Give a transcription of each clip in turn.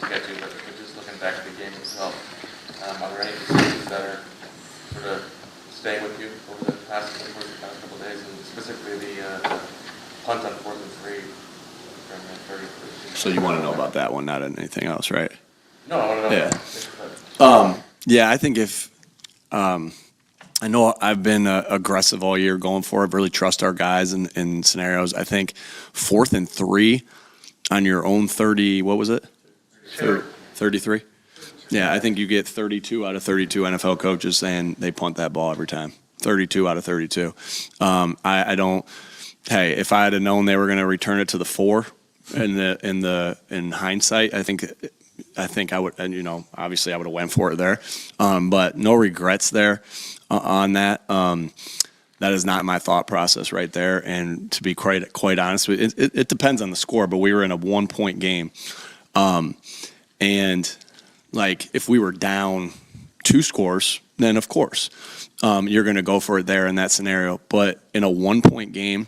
sketchy, but just looking back at the game itself, are there any decisions that are sort of staying with you over the past couple of days, and specifically the punt on 4th and 3 during the 30th? So you want to know about that one, not anything else, right? No, I want to know. Yeah, I think if I know I've been aggressive all year going for it, really trust our guys in scenarios. I think 4th and 3 on your own 30, what was it? 33? Yeah, I think you get 32 out of 32 NFL coaches saying they punt that ball every time. 32 out of 32. I don't. Hey, if I had known they were going to return it to the 4 in hindsight, I think I would, and obviously I would have went for it there, but no regrets there on that. That is not my thought process right there. And to be quite honest with you, it depends on the score, but we were in a 1-point game, and like if we were down 2 scores, then of course you're going to go for it there in that scenario. But in a 1-point game,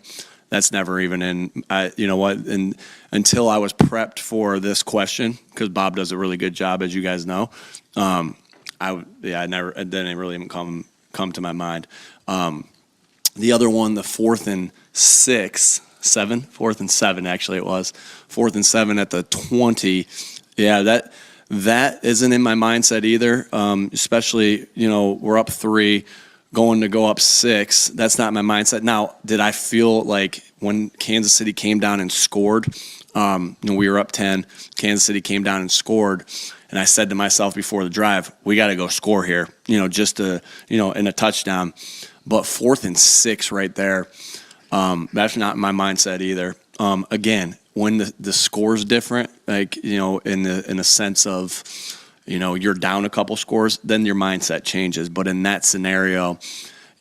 that's never even in. You know what? And until I was prepped for this question, because Bob does a really good job, as you guys know, it didn't really even come to my mind. The other one, the 4th and 7, actually it was 4th and 7 at the 20. Yeah, that isn't in my mindset either. Especially, we're up 3. Going to go up 6, that's not my mindset. Now, did I feel like when Kansas City came down and scored, we were up 10, Kansas City came down and scored, and I said to myself before the drive, we got to go score here, just in a touchdown. But 4th and 6 right there, that's not my mindset either. Again, when the score's different, like, in a sense of, you're down a couple scores, then your mindset changes. But in that scenario,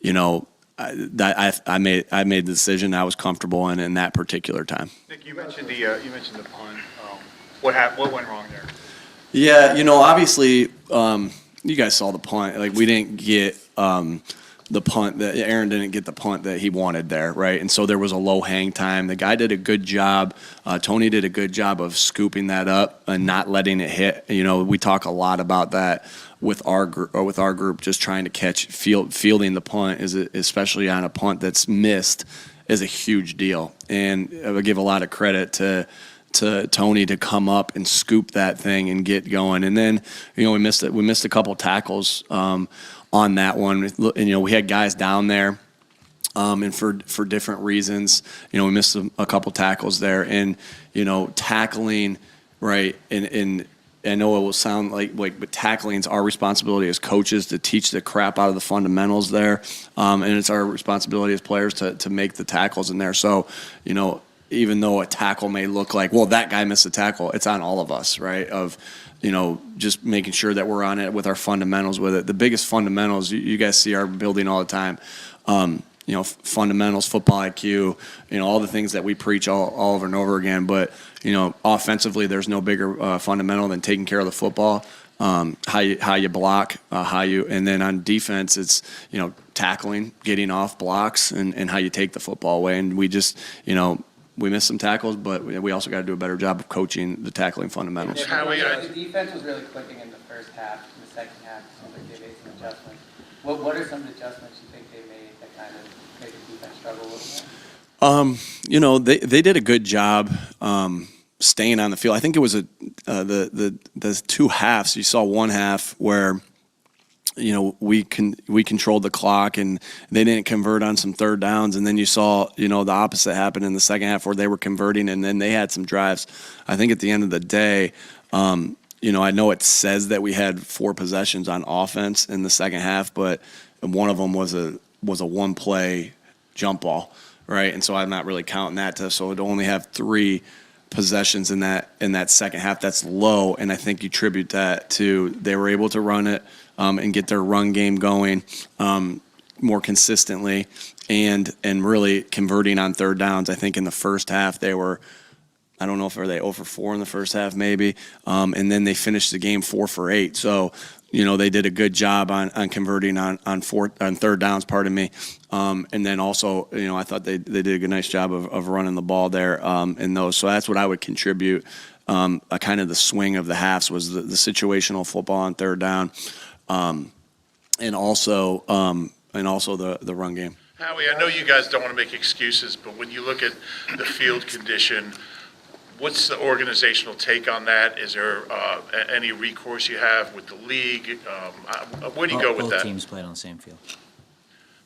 I made the decision I was comfortable in that particular time. Nick, you mentioned the punt. What went wrong there? Yeah, obviously, you guys saw the punt. Like, we didn't get the punt that Aaron didn't get the punt that he wanted there, right? And so there was a low hang time. The guy did a good job. Tony did a good job of scooping that up and not letting it hit. We talk a lot about that with our group, just trying to catch fielding the punt, especially on a punt that's missed, is a huge deal. And I would give a lot of credit to Tony to come up and scoop that thing and get going. And then we missed a couple tackles on that one. And we had guys down there, and for different reasons, we missed a couple tackles there. And tackling, right, and I know it will sound like, but tackling is our responsibility as coaches to teach the crap out of the fundamentals there, and it's our responsibility as players to make the tackles in there. So, even though a tackle may look like, well, that guy missed a tackle, it's on all of us, right? Of just making sure that we're on it with our fundamentals with it. The biggest fundamentals, you guys see our building all the time. Fundamentals, football IQ, all the things that we preach all over and over again. But, offensively, there's no bigger fundamental than taking care of the football, how you block, and then on defense, it's, tackling, getting off blocks, and how you take the football away. And we just, we missed some tackles, but we also got to do a better job of coaching the tackling fundamentals. The defense was really clicking in the first half. In the second half, it seems like they made some adjustments. What are some of the adjustments you think they made that kind of made the defense struggle a little more? They did a good job staying on the field. I think it was the 2 halves. You saw one half where we controlled the clock and they didn't convert on some third downs, and then you saw the opposite happen in the second half where they were converting and then they had some drives. I think at the end of the day, I know it says that we had 4 possessions on offense in the second half, but one of them was a 1-play jump ball, right? And so I'm not really counting that so to only have 3 possessions in that second half, that's low. And I think you attribute that to they were able to run it and get their run game going more consistently and really converting on third downs. I think in the first half they were I don't know if they 0 for 4 in the first half maybe, and then they finished the game 4 for 8. So, they did a good job on converting on third downs, pardon me. And then also, I thought they did a good, nice job of running the ball there in those. So that's what I would contribute. A kind of the swing of the halves was the situational football on third down, and also the run game. Howie, I know you guys don't want to make excuses, but when you look at the field condition, what's the organizational take on that? Is there any recourse you have with the league? Where do you go with that? Both teams played on the same field.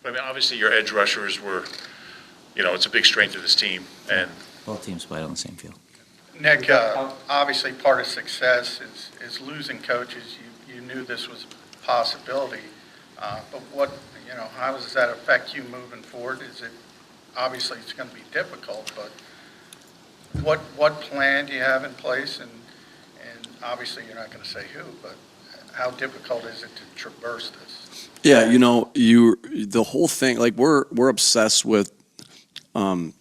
I mean, obviously your edge rushers were, it's a big strength of this team, and Both teams played on the same field. Nick, obviously part of success is losing coaches. You knew this was a possibility, but how does that affect you moving forward? Obviously it's going to be difficult, but what plan do you have in place? And obviously you're not going to say who, but how difficult is it to traverse this? Yeah, the whole thing, like we're obsessed with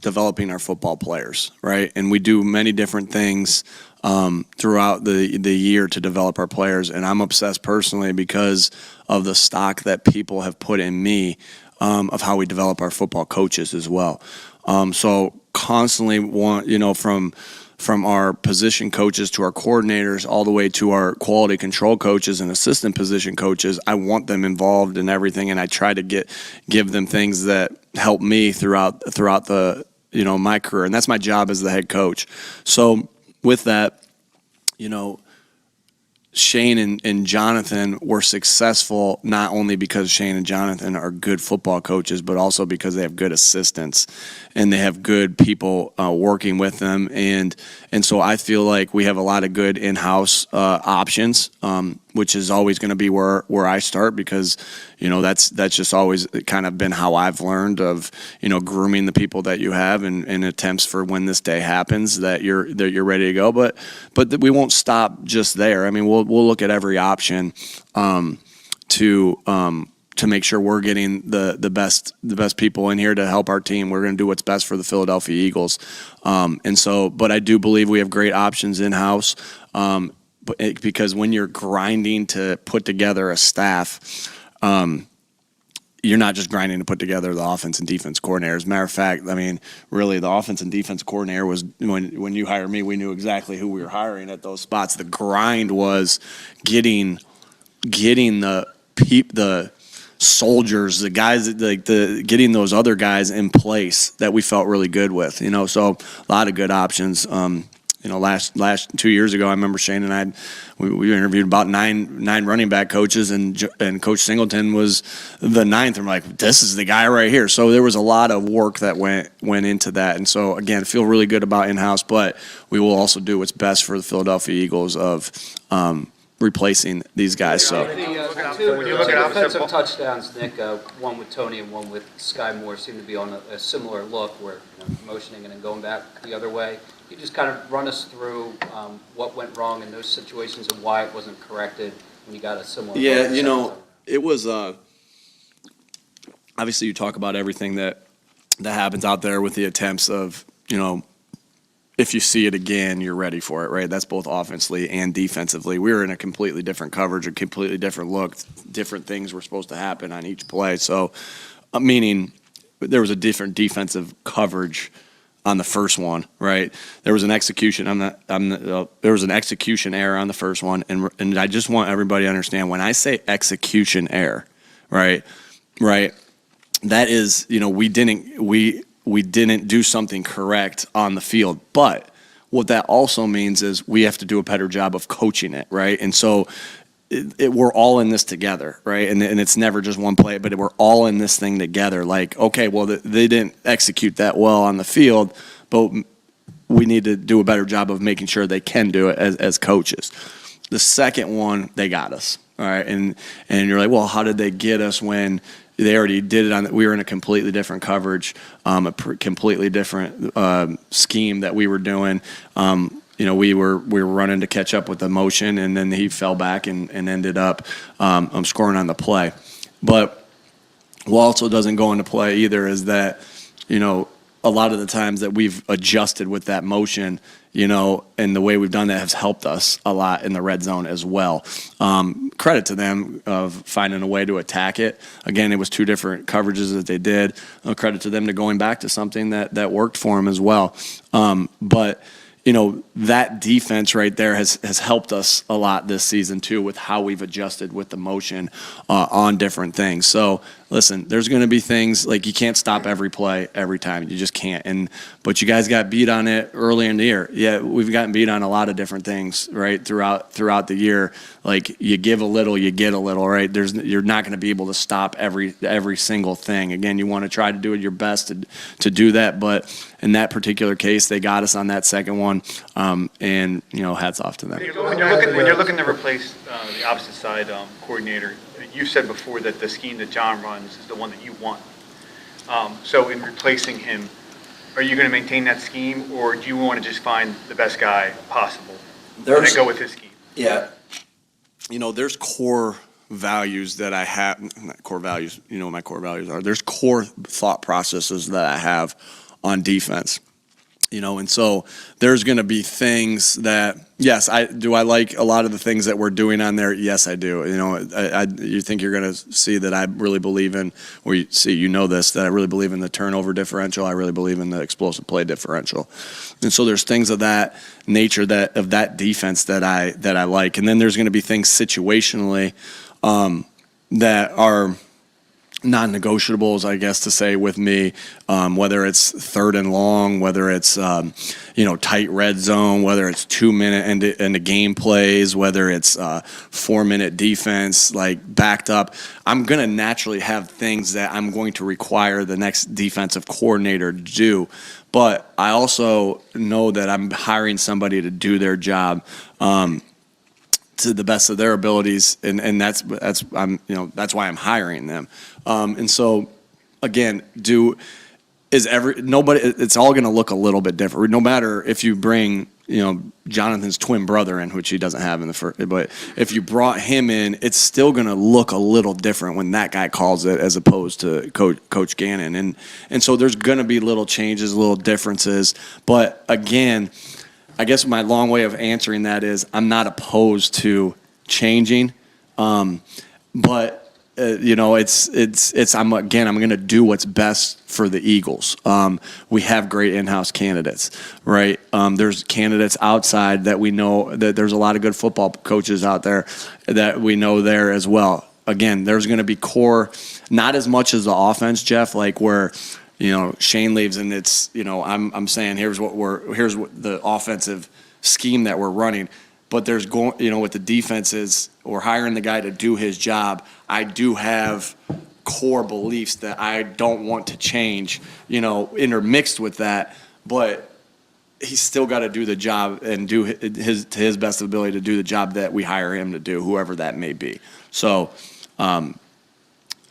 developing our football players, right? And we do many different things throughout the year to develop our players. And I'm obsessed personally because of the stock that people have put in me of how we develop our football coaches as well. So constantly want, from our position coaches to our coordinators all the way to our quality control coaches and assistant position coaches, I want them involved in everything, and I try to give them things that help me throughout the my career, and that's my job as the head coach. So with that, Shane and Jonathan were successful not only because Shane and Jonathan are good football coaches, but also because they have good assistants and they have good people working with them. And so I feel like we have a lot of good in-house options, which is always going to be where I start because, that's just always kind of been how I've learned of, grooming the people that you have and attempts for when this day happens that you're ready to go. But we won't stop just there. I mean, we'll look at every option to make sure we're getting the best people in here to help our team. We're going to do what's best for the Philadelphia Eagles. But I do believe we have great options in-house because when you're grinding to put together a staff, you're not just grinding to put together the offense and defense coordinator. As a matter of fact, I mean, really, the offense and defense coordinator was when you hired me, we knew exactly who we were hiring at those spots. The grind was getting the soldiers, the guys, getting those other guys in place that we felt really good with. So a lot of good options. Last 2 years ago, I remember Shane and we interviewed about nine running back coaches, and Coach Singleton was the ninth. I'm like, this is the guy right here. So there was a lot of work that went into that. And so again, I feel really good about in-house, but we will also do what's best for the Philadelphia Eagles of replacing these guys. So when you look at Two opposite defensive touchdowns, Nick, one with Tony and one with Sky Moore, seem to be on a similar look where motioning and then going back the other way. Can you just kind of run us through what went wrong in those situations and why it wasn't corrected when you got a similar yeah, it was obviously you talk about everything that happens out there with the attempts of, if you see it again, you're ready for it, right? That's both offensively and defensively. We were in a completely different coverage, a completely different look, different things were supposed to happen on each play. So, meaning there was a different defensive coverage on the first one, right? There was an execution there was an execution error on the first one, and I just want everybody to understand when I say execution error, right? That is, we didn't do something correct on the field, but what that also means is we have to do a better job of coaching it, right? And so we're all in this together, right? And it's never just one play, but we're all in this thing together. Like, okay, well, they didn't execute that well on the field, but we need to do a better job of making sure they can do it as coaches. The second one, they got us, all right? And you're like, well, how did they get us when they already did it we were in a completely different coverage, completely different scheme that we were doing. We were running to catch up with the motion, and then he fell back and ended up scoring on the play. But what also doesn't go into play either is that, a lot of the times that we've adjusted with that motion, and the way we've done that has helped us a lot in the red zone as well. Credit to them of finding a way to attack it. Again, it was 2 different coverages that they did. Credit to them to going back to something that worked for them as well. But that defense right there has helped us a lot this season too, with how we've adjusted with the motion on different things. So listen, there's going to be things like you can't stop every play every time. You just can't. But you guys got beat on it early in the year. Yeah, we've gotten beat on a lot of different things, right, throughout the year. Like you give a little, you get a little, right? You're not going to be able to stop every single thing. Again, you want to try to do your best to do that, but in that particular case, they got us on that second one, and hats off to them. When you're looking to replace the opposite side coordinator, you said before that the scheme that John runs is the one that you want. So in replacing him, are you going to maintain that scheme, or do you want to just find the best guy possible and then go with his scheme? Yeah. There's core values that I have, not core values, what my core values are. There's core thought processes that I have on defense. And so there's going to be things that, yes, I like a lot of the things that we're doing on there. Yes, I do. You think you're going to see that I really believe in, or that I really believe in the turnover differential. I really believe in the explosive play differential. And so there's things of that nature of that defense that I like. And then there's going to be things situationally that are non-negotiables, I guess, to say with me, whether it's 3rd and long, whether it's, tight red zone, whether it's 2-minute and the game plays, whether it's 4-minute defense, like backed up. I'm going to naturally have things that I'm going to require the next defensive coordinator to do. But I also know that I'm hiring somebody to do their job, to the best of their abilities, and that's why I'm hiring them. And so, again, it's all going to look a little bit different. No matter if you bring Jonathan's twin brother in, which he doesn't have in the first, but if you brought him in, it's still going to look a little different when that guy calls it as opposed to Coach Gannon. And so there's going to be little changes, little differences. But again, I guess my long way of answering that is I'm not opposed to changing, but I'm going to do what's best for the Eagles. We have great in-house candidates, right? There's candidates outside that we know that there's a lot of good football coaches out there that we know there as well. Again, there's going to be core, not as much as the offense, Jeff, like where Shane leaves and it's, I'm saying here's what the offensive scheme that we're running. But there's with the defenses or hiring the guy to do his job, I do have core beliefs that I don't want to change, intermixed with that. But he's still got to do the job and do his best ability to do the job that we hire him to do, whoever that may be. So,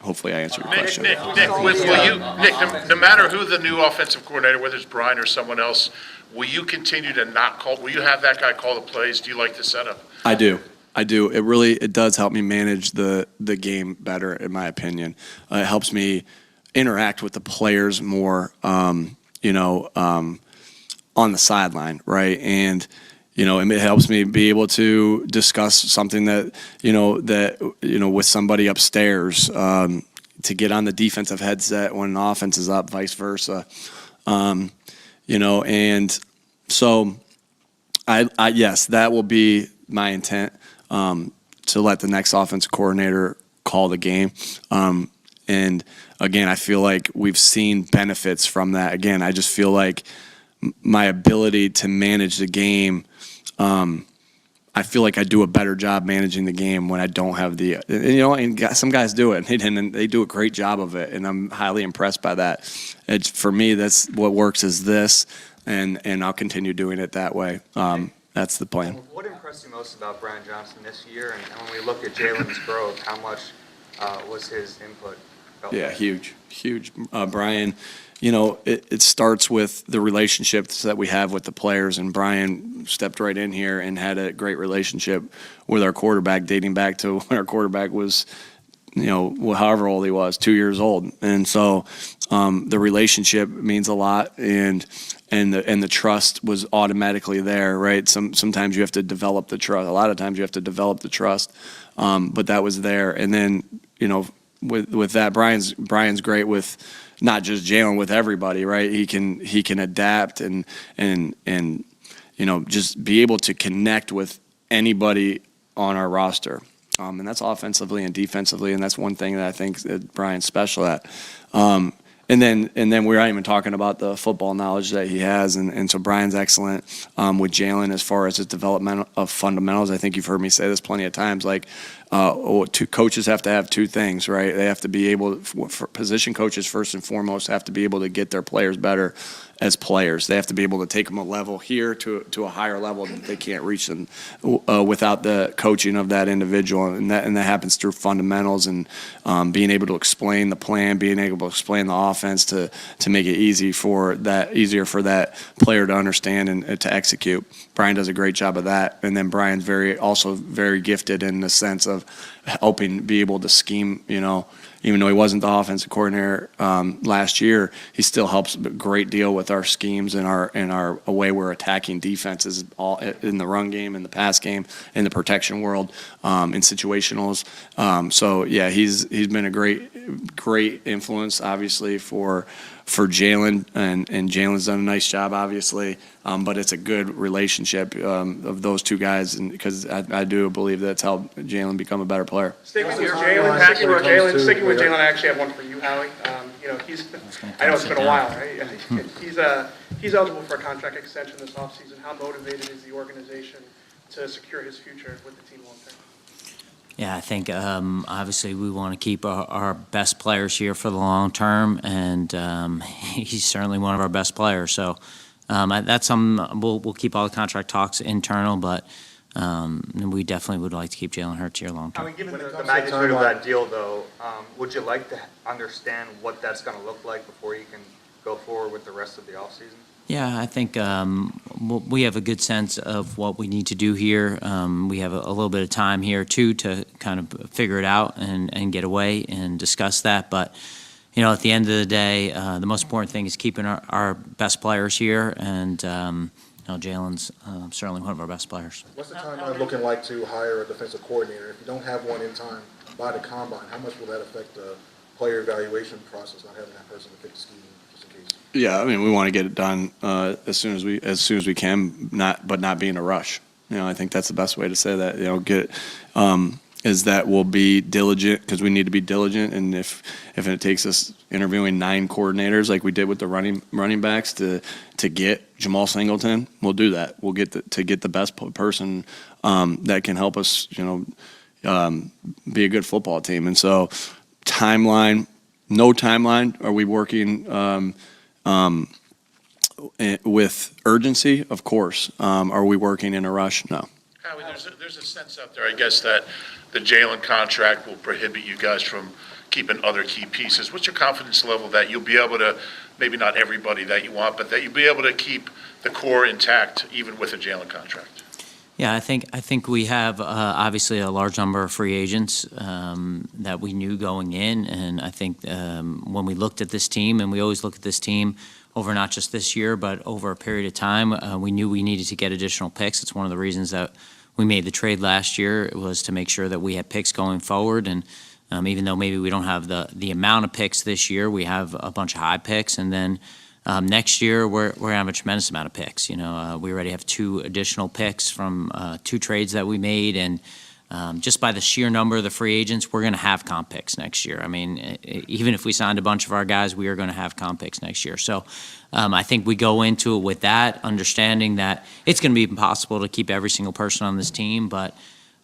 hopefully I answered your question. Nick, no matter who the new offensive coordinator, whether it's Brian or someone else, will you continue to not call? Will you have that guy call the plays? Do you like the setup? I do. It does help me manage the game better, in my opinion. It helps me interact with the players more, on the sideline, right? And it helps me be able to discuss something that with somebody upstairs, to get on the defensive headset when an offense is up, vice versa. And so yes, that will be my intent, to let the next offensive coordinator call the game. And again, I feel like we've seen benefits from that. Again, I just feel like my ability to manage the game, I feel like I do a better job managing the game when I don't have and some guys do it, and they do a great job of it, and I'm highly impressed by that. For me, that's what works is this, and I'll continue doing it that way. That's the plan. What impressed you most about Brian Johnson this year, and when we look at Jalen's growth, how much was his input? Yeah, huge. Brian, it starts with the relationships that we have with the players, and Brian stepped right in here and had a great relationship with our quarterback, dating back to when our quarterback was however old he was, 2 years old. And so the relationship means a lot, and the trust was automatically there, right? Sometimes you have to develop the trust. A lot of times you have to develop the trust, but that was there. And then, with that, Brian's great with not just Jalen, with everybody, right? He can adapt and just be able to connect with anybody on our roster. And that's offensively and defensively, and that's one thing that I think that Brian's special at. And then we're not even talking about the football knowledge that he has, and so Brian's excellent with Jalen as far as his development of fundamentals. I think you've heard me say this plenty of times. Two coaches have to have two things, right? They have to be able, for position coaches first and foremost, have to be able to get their players better as players. They have to be able to take them a level here to a higher level that they can't reach them without the coaching of that individual, and that happens through fundamentals and being able to explain the plan, being able to explain the offense to make it easier for that player to understand and to execute. Brian does a great job of that, and then Brian's also very gifted in the sense of helping be able to scheme. Even though he wasn't the offensive coordinator last year, he still helps a great deal with our schemes and our way we're attacking defenses, all in the run game, in the pass game, in the protection world, in situationals. So yeah, he's been a great influence, obviously, for Jalen, and Jalen's done a nice job, obviously. But it's a good relationship of those two guys, and because I do believe that's helped Jalen become a better player. Sticking with Jalen, I actually have one for you, Howie. I know it's been a while, right? He's eligible for a contract extension this offseason. How motivated is the organization to secure his future with the team long term? Yeah, I think obviously we want to keep our best players here for the long term, and he's certainly one of our best players. So that's something we'll keep all the contract talks internal, but we definitely would like to keep Jalen Hurts here long term. Given the magnitude of that deal, though, would you like to understand what that's going to look like before you can go forward with the rest of the offseason? Yeah, I think we have a good sense of what we need to do here. We have a little bit of time here, too, to kind of figure it out and get away and discuss that. But, at the end of the day, the most important thing is keeping our best players here, and Jalen's certainly one of our best players. What's the timeline looking like to hire a defensive coordinator? If you don't have one in time by the combine, how much will that affect the player evaluation process, not having that person to pick the scheme, just in case? Yeah, I mean, we want to get it done as soon as we can, but not be in a rush. I think that's the best way to say that. Is that we'll be diligent, because we need to be diligent, and if it takes us interviewing 9 coordinators like we did with the running backs to get Jamal Singleton, we'll do that. We'll get the best person that can help us, be a good football team. And so, no timeline. Are we working with urgency? Of course. Are we working in a rush? No. Howie, there's a sense out there, I guess, that the Jalen contract will prohibit you guys from keeping other key pieces. What's your confidence level that you'll be able to, maybe not everybody that you want, but that you'll be able to keep the core intact even with a Jalen contract? Yeah, I think we have obviously a large number of free agents that we knew going in, and I think when we looked at this team, and we always look at this team over not just this year, but over a period of time, we knew we needed to get additional picks. It's one of the reasons that we made the trade last year, was to make sure that we had picks going forward. And even though maybe we don't have the amount of picks this year, we have a bunch of high picks. And then next year, we're going to have a tremendous amount of picks. We already have 2 additional picks from 2 trades that we made. And just by the sheer number of the free agents, we're going to have comp picks next year. I mean, even if we signed a bunch of our guys, we are going to have comp picks next year. So I think we go into it with that, understanding that it's going to be impossible to keep every single person on this team, but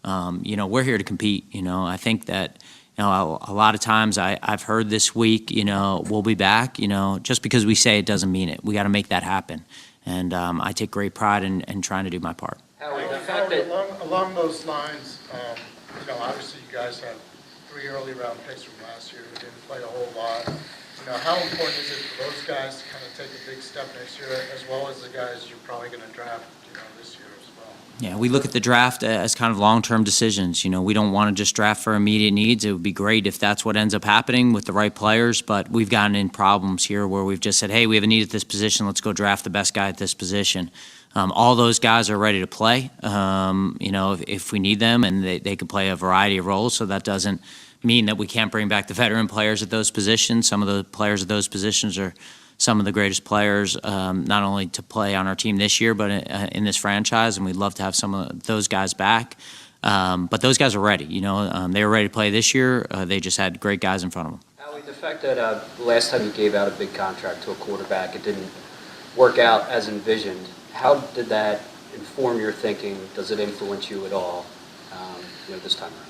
we're here to compete. I think that a lot of times I've heard this week, we'll be back. Just because we say it doesn't mean it. We got to make that happen, and I take great pride in trying to do my part. Along those lines, obviously you guys have 3 early round picks from last year who didn't play a whole lot. how important is it for those guys to kind of take a big step next year, as well as the guys you're probably going to draft, this year as well? Yeah, we look at the draft as kind of long-term decisions. We don't want to just draft for immediate needs. It would be great if that's what ends up happening with the right players, but we've gotten in problems here where we've just said, hey, we have a need at this position, let's go draft the best guy at this position. All those guys are ready to play, if we need them, and they can play a variety of roles, so that doesn't mean that we can't bring back the veteran players at those positions. Some of the players at those positions are some of the greatest players, not only to play on our team this year, but in this franchise, and we'd love to have some of those guys back. But those guys are ready. They were ready to play this year. They just had great guys in front of them. Howie, the fact that the last time you gave out a big contract to a quarterback, it didn't work out as envisioned, how did that inform your thinking? Does it influence you at all, this time around?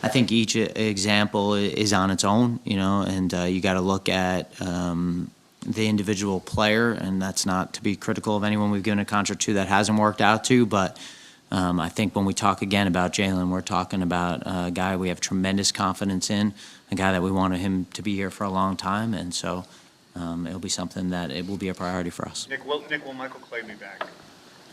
I think each example is on its own, and you got to look at the individual player, and that's not to be critical of anyone we've given a contract to that hasn't worked out to, but I think when we talk again about Jalen, we're talking about a guy we have tremendous confidence in, a guy that we wanted him to be here for a long time, and so it'll be something that it will be a priority for us. Nick, will Michael Clay be back?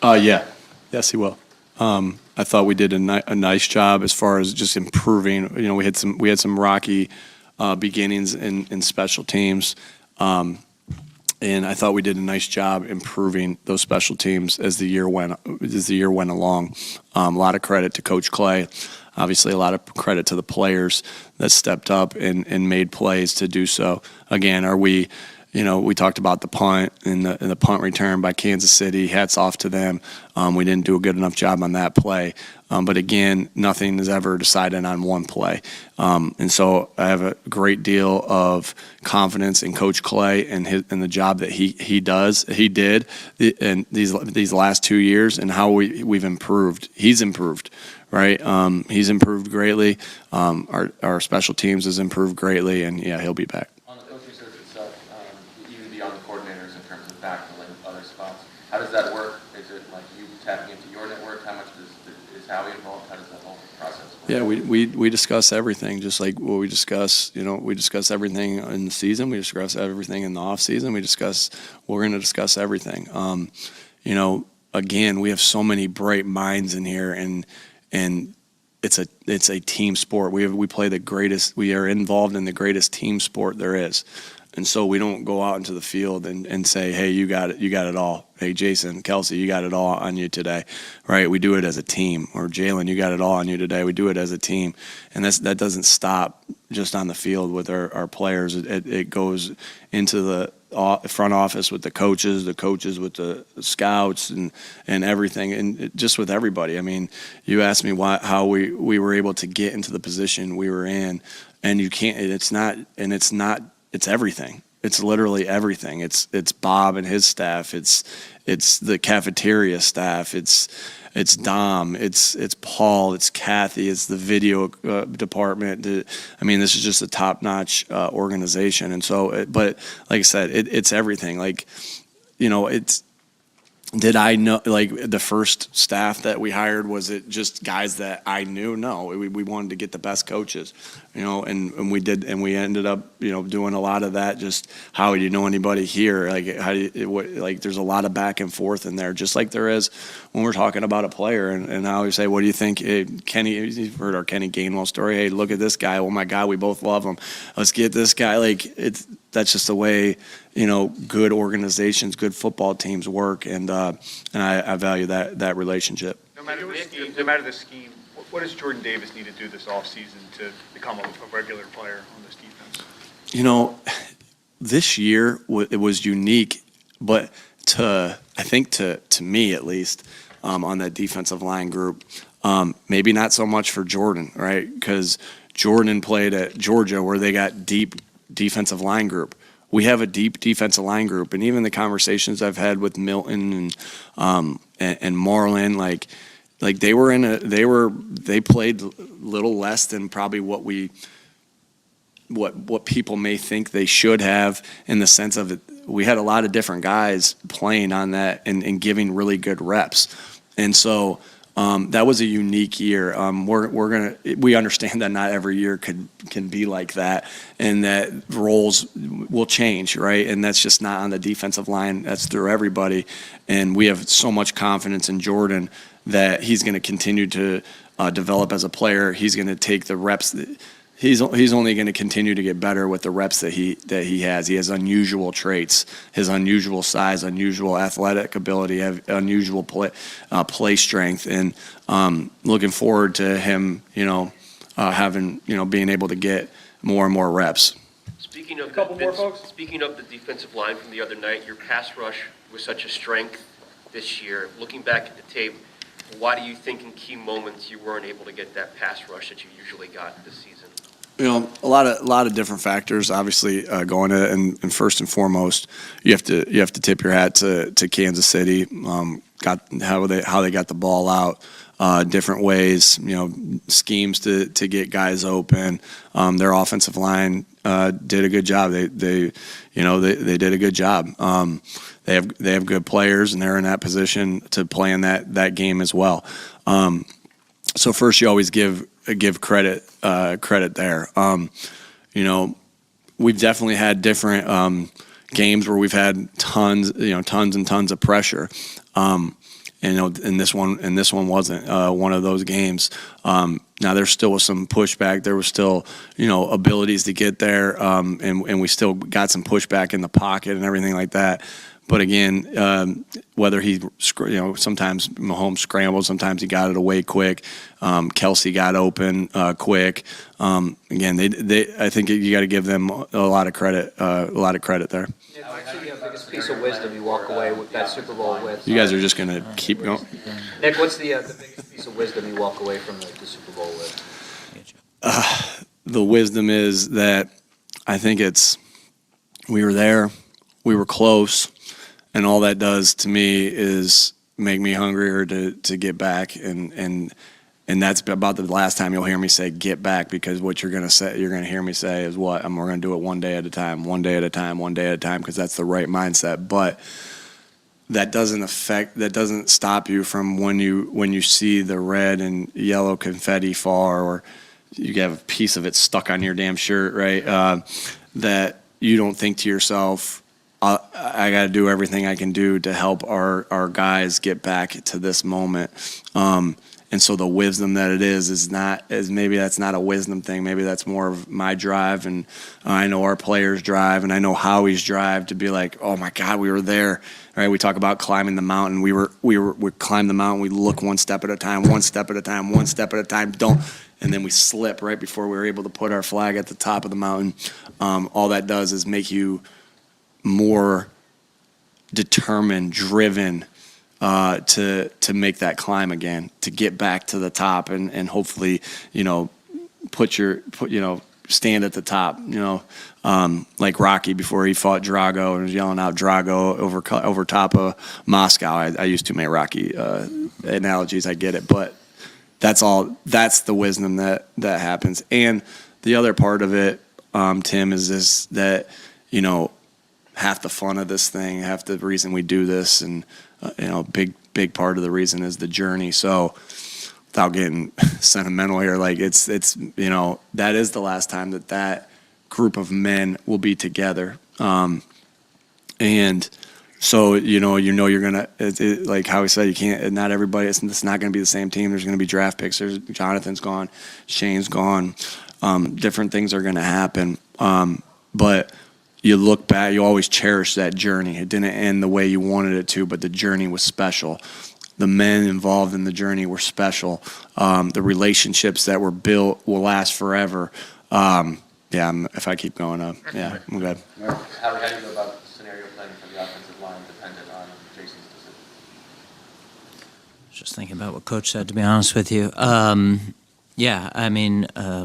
Yeah. Yes, he will. I thought we did a nice job as far as just improving. We had some rocky beginnings in special teams, and I thought we did a nice job improving those special teams as the year went along. A lot of credit to Coach Clay. Obviously, a lot of credit to the players that stepped up and made plays to do so. Again, we talked about the punt and the punt return by Kansas City. Hats off to them. We didn't do a good enough job on that play. But again, nothing is ever decided on one play. And so I have a great deal of confidence in Coach Clay and the job that he did in these last 2 years and how we've improved. He's improved. Right, he's improved greatly. Our special teams has improved greatly, and yeah, he'll be back. On the coaching search itself, even beyond the coordinators in terms of backfilling other spots, how does that work? Is it like you tapping into your network? How much is Howie involved? How does that whole process work? Yeah, we discuss everything, just like what we discuss. We discuss everything in the season. We discuss everything in the off season. We're going to discuss everything. Again, we have so many bright minds in here, and it's a team sport. We play the greatest. We are involved in the greatest team sport there is, and so we don't go out into the field and say, "Hey, you got it all." Hey, Jason, Kelsey, you got it all on you today, right? We do it as a team. Or Jalen, you got it all on you today. We do it as a team, and that doesn't stop just on the field with our players. It goes into the front office with the coaches with the scouts and everything, and just with everybody. I mean, you asked me how we were able to get into the position we were in, and it's everything. It's literally everything. It's Bob and his staff. It's the cafeteria staff. It's Dom. It's Paul. It's Kathy. It's the video department. This is just a top-notch organization. And so, but like I said, it's everything. Did I know, the first staff that we hired, was it just guys that I knew? No, we wanted to get the best coaches, and we did, and we ended up, doing a lot of that. Just, how do you know anybody here? There's a lot of back and forth in there, just like there is when we're talking about a player, and I always say, what do you think? Hey, Kenny, you've heard our Kenny Gainwell story. Hey, look at this guy. Oh my God, we both love him. Let's get this guy. That's just the way, good organizations, good football teams work, and I value that relationship. No matter the scheme, what does Jordan Davis need to do this offseason to become a regular player on this defense? This year it was unique, but to me at least, on that defensive line group, maybe not so much for Jordan, right? Because Jordan played at Georgia where they got deep defensive line group. We have a deep defensive line group, and even the conversations I've had with Milton and Marlon, they played little less than probably what people may think they should have, in the sense of it. We had a lot of different guys playing on that and giving really good reps, and so that was a unique year. We understand that not every year can be like that, and that roles will change, right? And that's just not on the defensive line. That's through everybody. And we have so much confidence in Jordan that he's going to continue to develop as a player. He's going to take the reps. He's only going to continue to get better with the reps that he has. He has unusual traits, his unusual size, unusual athletic ability, unusual play strength, and looking forward to him, having being able to get more and more reps. Speaking of couple more, folks. Speaking of the defensive line from the other night, your pass rush was such a strength this year. Looking back at the tape, why do you think in key moments you weren't able to get that pass rush that you usually got this season? A lot of different factors. Obviously, going to and first and foremost, you have to tip your hat to Kansas City. Got how they got the ball out, different ways. Schemes to get guys open. Their offensive line did a good job. They did a good job. They have good players, and they're in that position to play in that game as well. So first, you always give credit there. We've definitely had different games where we've had tons and tons of pressure. And this one wasn't one of those games. Now there still was some pushback. There was still abilities to get there, and we still got some pushback in the pocket and everything like that. But again, whether sometimes Mahomes scrambled, sometimes he got it away quick. Kelsey got open quick. Again, I think you got to give them a lot of credit there. Yeah, actually, the biggest piece of wisdom you walk away with that Super Bowl with. You guys are just gonna keep going. Nick, what's the biggest piece of wisdom you walk away from the Super Bowl with? The wisdom is that I think we were there, we were close. And all that does to me is make me hungrier to get back, and that's about the last time you'll hear me say get back, because what you're gonna hear me say is we're gonna do it one day at a time, because that's the right mindset. But that doesn't stop you from when you see the red and yellow confetti fall, or you have a piece of it stuck on your damn shirt, right? That you don't think to yourself, I got to do everything I can do to help our guys get back to this moment. And so the wisdom that it is maybe that's not a wisdom thing. Maybe that's more of my drive, and I know our players' drive, and I know Howie's drive to be like, oh my God, we were there. Right? We talk about climbing the mountain. We climb the mountain. We look one step at a time, and then we slip right before we were able to put our flag at the top of the mountain. All that does is make you more determined, driven to make that climb again, to get back to the top, and hopefully, stand at the top, like Rocky before he fought Drago and was yelling out Drago over top of Moscow. I use too many Rocky analogies, I get it, but that's the wisdom that happens. And the other part of it, Tim, is this, that, half the fun of this thing, half the reason we do this, and big part of the reason is the journey. So without getting sentimental here, like it's that is the last time that group of men will be together. And so you're gonna, like Howie said, you can't, not everybody, it's not gonna be the same team. There's gonna be draft picks. Jonathan's gone, Shane's gone. Different things are gonna happen. But you look back, you always cherish that journey. It didn't end the way you wanted it to, but the journey was special. The men involved in the journey were special. The relationships that were built will last forever. If I keep going up, I'm good. How do you go about scenario planning for the offensive line dependent on Jason's decision? Just thinking about what Coach said, to be honest with you.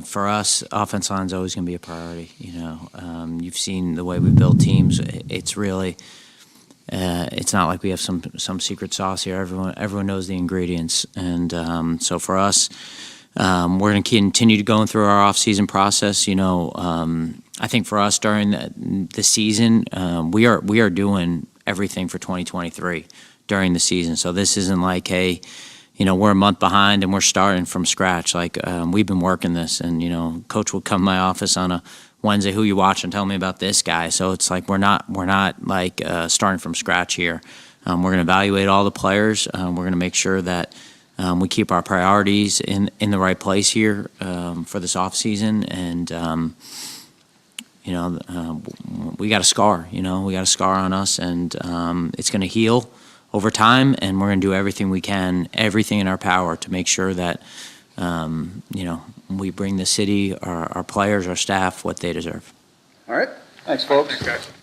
For us, offense line is always going to be a priority. You've seen the way we build teams. It's really, it's not like we have some secret sauce here. Everyone knows the ingredients, and so for us, we're going to continue to go through our off-season process. I think for us during the season, we are doing everything for 2023 during the season. So this isn't like, hey, we're a month behind and we're starting from scratch. Like, we've been working this, and, coach would come to my office on a Wednesday, who you watching, tell me about this guy. So it's like, we're not like starting from scratch here. We're going to evaluate all the players. We're going to make sure that we keep our priorities in the right place here for this offseason. And, we got a scar, we got a scar on us, and it's going to heal over time, and we're going to do everything we can, everything in our power to make sure that, we bring the city, our players, our staff, what they deserve. All right, thanks, folks. Thanks, guys.